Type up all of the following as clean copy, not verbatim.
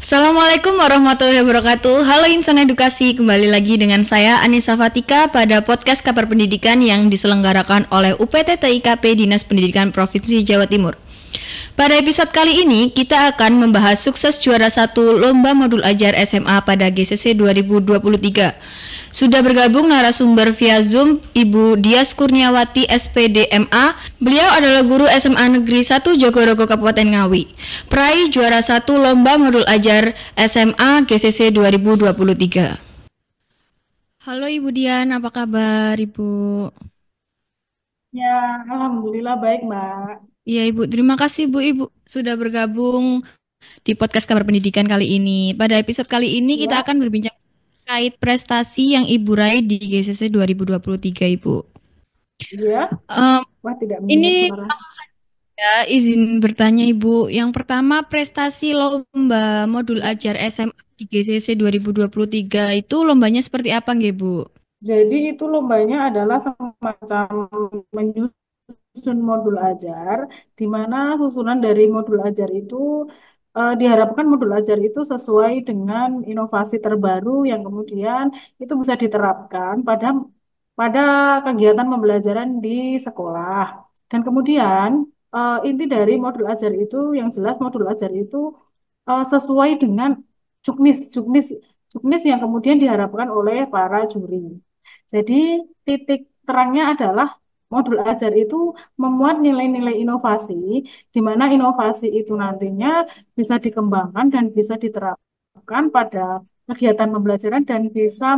Assalamualaikum warahmatullahi wabarakatuh. Halo insan edukasi, kembali lagi dengan saya Anissa Fatika pada podcast Kabar Pendidikan yang diselenggarakan oleh UPT TIKP Dinas Pendidikan Provinsi Jawa Timur. Pada episode kali ini kita akan membahas sukses juara 1 Lomba Modul Ajar SMA pada GCC 2023. Sudah bergabung narasumber via Zoom Ibu Dias Kurniawati SPDMA. Beliau adalah guru SMA Negeri 1 Jogorogo Kabupaten Ngawi, peraih juara 1 Lomba Modul Ajar SMA GCC 2023. Halo Ibu Dian, apa kabar Ibu? Ya, alhamdulillah baik, Mbak. Iya Ibu, terima kasih Ibu sudah bergabung di podcast Kabar Pendidikan kali ini. Pada episode kali ini kita Ya, akan berbincang terkait prestasi yang Ibu raih di GCC 2023 Ibu. iya. Em, Wah, tidak mendengar ini suara. langsung saja izin bertanya Ibu. Yang pertama prestasi lomba modul Ya. ajar SMA di GCC 2023 itu lombanya seperti apa nggih Bu? Jadi itu lombanya adalah semacam menyusun modul ajar, di mana susunan dari modul ajar itu diharapkan modul ajar itu sesuai dengan inovasi terbaru yang kemudian itu bisa diterapkan pada pada kegiatan pembelajaran di sekolah. Dan kemudian inti dari modul ajar itu yang jelas modul ajar itu sesuai dengan juknis, juknis, juknis yang kemudian diharapkan oleh para juri. Jadi titik terangnya adalah modul ajar itu memuat nilai-nilai inovasi, di mana inovasi itu nantinya bisa dikembangkan dan bisa diterapkan pada kegiatan pembelajaran dan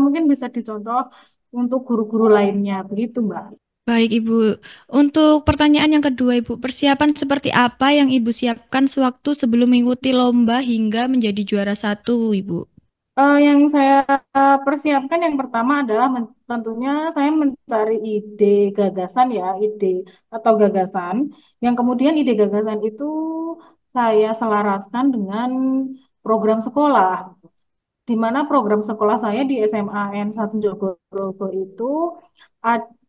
mungkin bisa dicontoh untuk guru-guru lainnya, begitu Mbak. Baik Ibu, untuk pertanyaan yang kedua Ibu, persiapan seperti apa yang Ibu siapkan sewaktu sebelum mengikuti lomba hingga menjadi juara 1 Ibu? Yang saya persiapkan yang pertama adalah tentunya saya mencari ide gagasan ya, ide atau gagasan. Yang kemudian ide gagasan itu saya selaraskan dengan program sekolah, di mana program sekolah saya di SMA N1 Jogorogo itu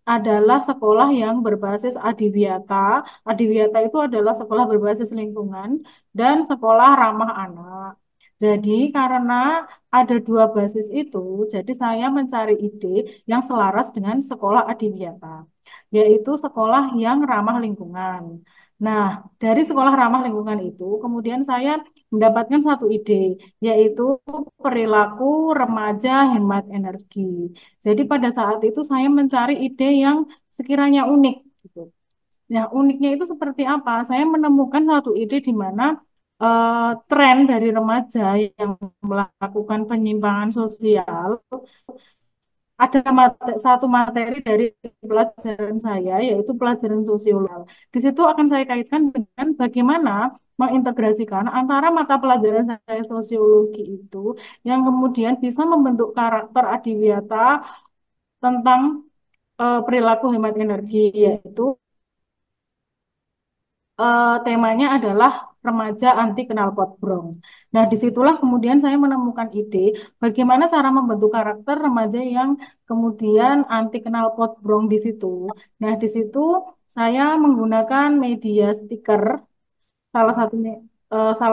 adalah sekolah yang berbasis adiwiyata. Adiwiyata itu adalah sekolah berbasis lingkungan dan sekolah ramah anak. Jadi karena ada dua basis itu, jadi saya mencari ide yang selaras dengan sekolah adiwiyata, yaitu sekolah yang ramah lingkungan. Nah, dari sekolah ramah lingkungan itu, kemudian saya mendapatkan satu ide, yaitu perilaku remaja hemat energi. Jadi pada saat itu saya mencari ide yang sekiranya unik gitu. Nah, uniknya itu seperti apa? Saya menemukan satu ide di mana tren dari remaja yang melakukan penyimpangan sosial ada satu materi dari pelajaran saya, yaitu pelajaran sosiologi. Di situ akan saya kaitkan dengan bagaimana mengintegrasikan antara mata pelajaran saya sosiologi itu yang kemudian bisa membentuk karakter adiwiyata tentang perilaku hemat energi, yaitu temanya adalah remaja anti knalpot brong. Nah, disitulah kemudian saya menemukan ide bagaimana cara membentuk karakter remaja yang kemudian anti knalpot brong di situ. Nah, di situ saya menggunakan media stiker. Salah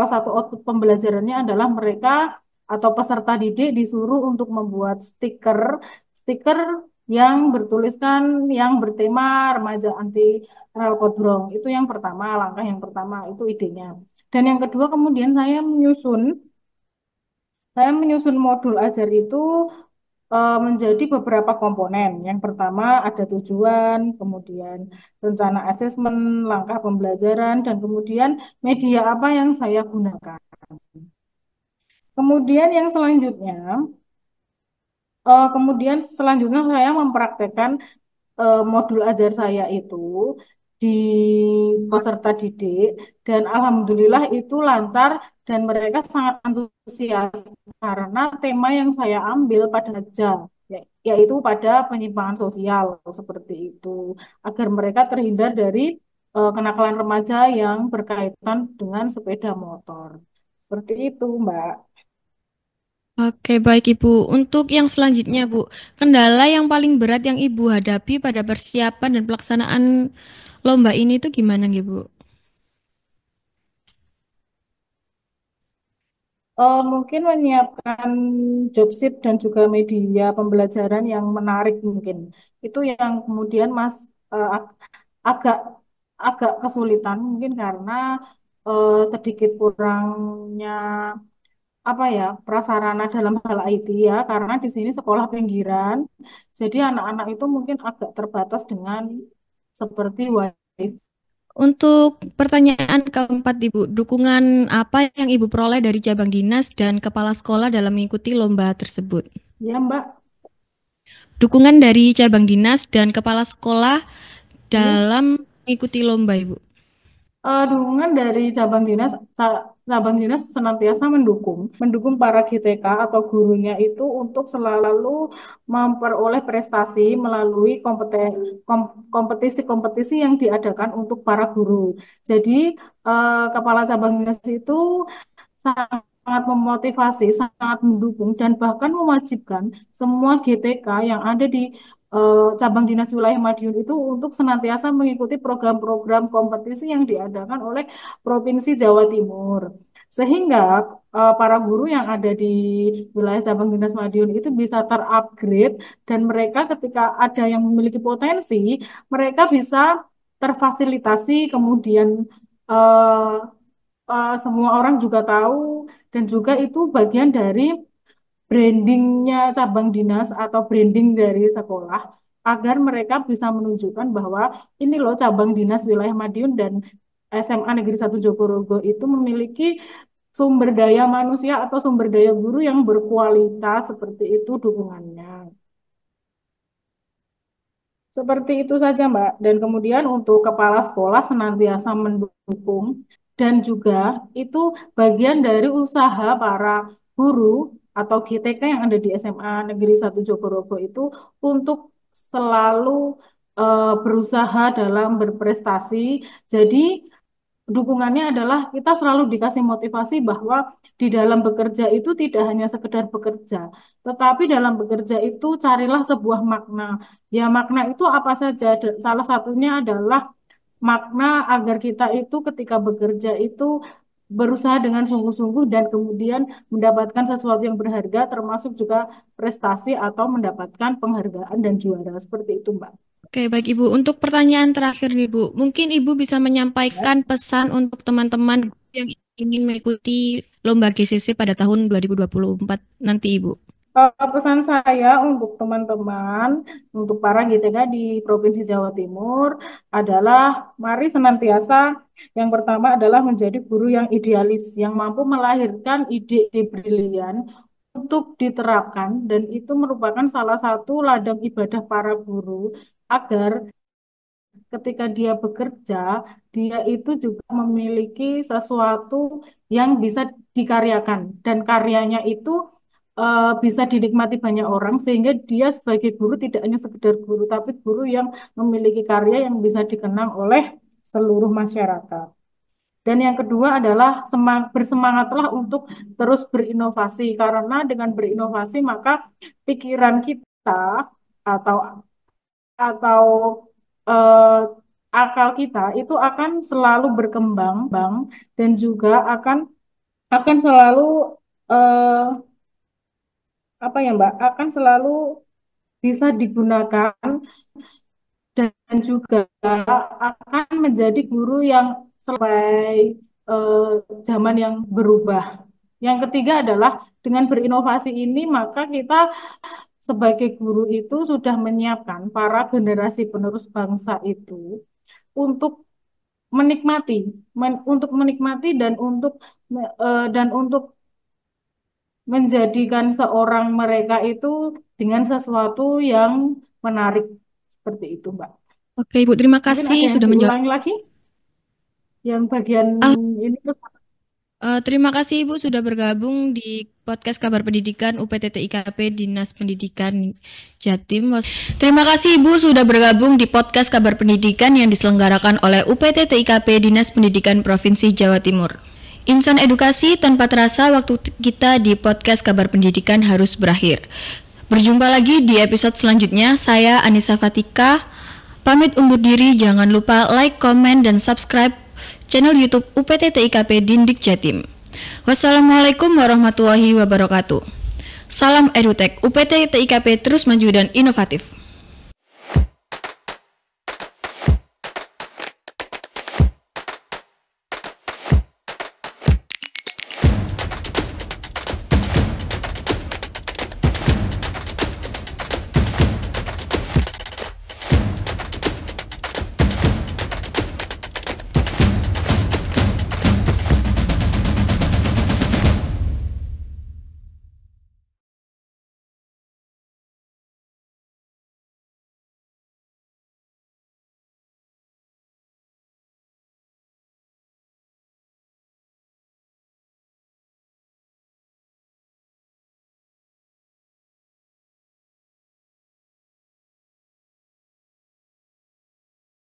satu output pembelajarannya adalah mereka atau peserta didik disuruh untuk membuat stiker yang bertuliskan yang bertema remaja anti knalpot brong. Itu yang pertama, langkah yang pertama itu idenya. Dan yang kedua kemudian saya menyusun modul ajar itu menjadi beberapa komponen. Yang pertama ada tujuan, kemudian rencana asesmen, langkah pembelajaran, dan kemudian media apa yang saya gunakan. Kemudian yang selanjutnya, kemudian selanjutnya saya mempraktekkan modul ajar saya itu di peserta didik dan alhamdulillah itu lancar dan mereka sangat antusias karena tema yang saya ambil pada saja yaitu pada penyimpangan sosial seperti itu agar mereka terhindar dari kenakalan remaja yang berkaitan dengan sepeda motor. Seperti itu, Mbak. Oke, baik Ibu. Untuk yang selanjutnya, Bu, kendala yang paling berat yang Ibu hadapi pada persiapan dan pelaksanaan lomba ini itu gimana, Bu? Mungkin menyiapkan job sheet dan juga media pembelajaran yang menarik mungkin. Itu yang kemudian Mas agak agak kesulitan mungkin karena sedikit kurangnya apa ya prasarana dalam hal IT ya karena di sini sekolah pinggiran. Jadi anak-anak itu mungkin agak terbatas dengan seperti wifi. Untuk pertanyaan keempat, Ibu, dukungan apa yang Ibu peroleh dari cabang dinas dan kepala sekolah dalam mengikuti lomba tersebut? Ya Mbak, Dukungan dari cabang dinas dan kepala sekolah iya. dalam mengikuti lomba, Ibu. Dukungan dari cabang dinas senantiasa mendukung para GTK atau gurunya itu untuk selalu memperoleh prestasi melalui kompetisi-kompetisi yang diadakan untuk para guru. Jadi, kepala cabang dinas itu sangat memotivasi, sangat mendukung, dan bahkan mewajibkan semua GTK yang ada di cabang dinas wilayah Madiun itu untuk senantiasa mengikuti program-program kompetisi yang diadakan oleh Provinsi Jawa Timur. Sehingga para guru yang ada di wilayah cabang dinas Madiun itu bisa terupgrade dan mereka ketika ada yang memiliki potensi, mereka bisa terfasilitasi kemudian eh, semua orang juga tahu dan juga itu bagian dari brandingnya cabang dinas atau branding dari sekolah agar mereka bisa menunjukkan bahwa ini loh cabang dinas wilayah Madiun dan SMA Negeri 1 Jogorogo itu memiliki sumber daya manusia atau sumber daya guru yang berkualitas seperti itu dukungannya. Seperti itu saja, Mbak. Dan kemudian untuk kepala sekolah senantiasa mendukung dan juga itu bagian dari usaha para guru atau GTK yang ada di SMA Negeri 1 Jogorogo itu untuk selalu berusaha dalam berprestasi. Jadi dukungannya adalah kita selalu dikasih motivasi bahwa di dalam bekerja itu tidak hanya sekedar bekerja, tetapi dalam bekerja itu carilah sebuah makna. Ya, makna itu apa saja? Salah satunya adalah makna agar kita itu ketika bekerja itu berusaha dengan sungguh-sungguh dan kemudian mendapatkan sesuatu yang berharga, termasuk juga prestasi atau mendapatkan penghargaan dan juara. Seperti itu, Mbak. Oke, baik Ibu. Untuk pertanyaan terakhir nih, Bu. Mungkin Ibu bisa menyampaikan pesan untuk teman-teman yang ingin mengikuti lomba GCC pada tahun 2024 nanti, Ibu. Pesan saya untuk teman-teman, untuk para GTK di Provinsi Jawa Timur adalah mari senantiasa yang pertama adalah menjadi guru yang idealis, yang mampu melahirkan ide-ide brilian untuk diterapkan dan itu merupakan salah satu ladang ibadah para guru agar ketika dia bekerja, dia itu juga memiliki sesuatu yang bisa dikaryakan dan karyanya itu bisa dinikmati banyak orang sehingga dia sebagai guru tidak hanya sekedar guru tapi guru yang memiliki karya yang bisa dikenang oleh seluruh masyarakat. Dan yang kedua adalah bersemangatlah untuk terus berinovasi karena dengan berinovasi maka pikiran kita atau atau eh, akal kita itu akan selalu berkembang Bang, dan juga akan selalu eh, apa ya Mbak akan selalu bisa digunakan dan juga akan menjadi guru yang sampai eh, zaman yang berubah. Yang ketiga adalah dengan berinovasi ini maka kita sebagai guru itu sudah menyiapkan para generasi penerus bangsa itu untuk menikmati, untuk menikmati dan untuk menjadikan seorang mereka itu dengan sesuatu yang menarik seperti itu, Mbak. Oke, Ibu, terima Mungkin kasih ada yang sudah menjawab. diulangi lagi yang bagian ini Terima kasih Ibu sudah bergabung di podcast Kabar Pendidikan UPTT IKP Dinas Pendidikan Jatim. Terima kasih Ibu sudah bergabung di podcast Kabar Pendidikan yang diselenggarakan oleh UPTT IKP Dinas Pendidikan Provinsi Jawa Timur. Insan edukasi tanpa terasa waktu kita di podcast Kabar Pendidikan harus berakhir. Berjumpa lagi di episode selanjutnya. Saya Anissa Fatika pamit undur diri. Jangan lupa like, komen, dan subscribe channel YouTube UPTT IKP Dindik Jatim. Wassalamualaikum warahmatullahi wabarakatuh. Salam EduTech, UPT TIKP terus maju dan inovatif.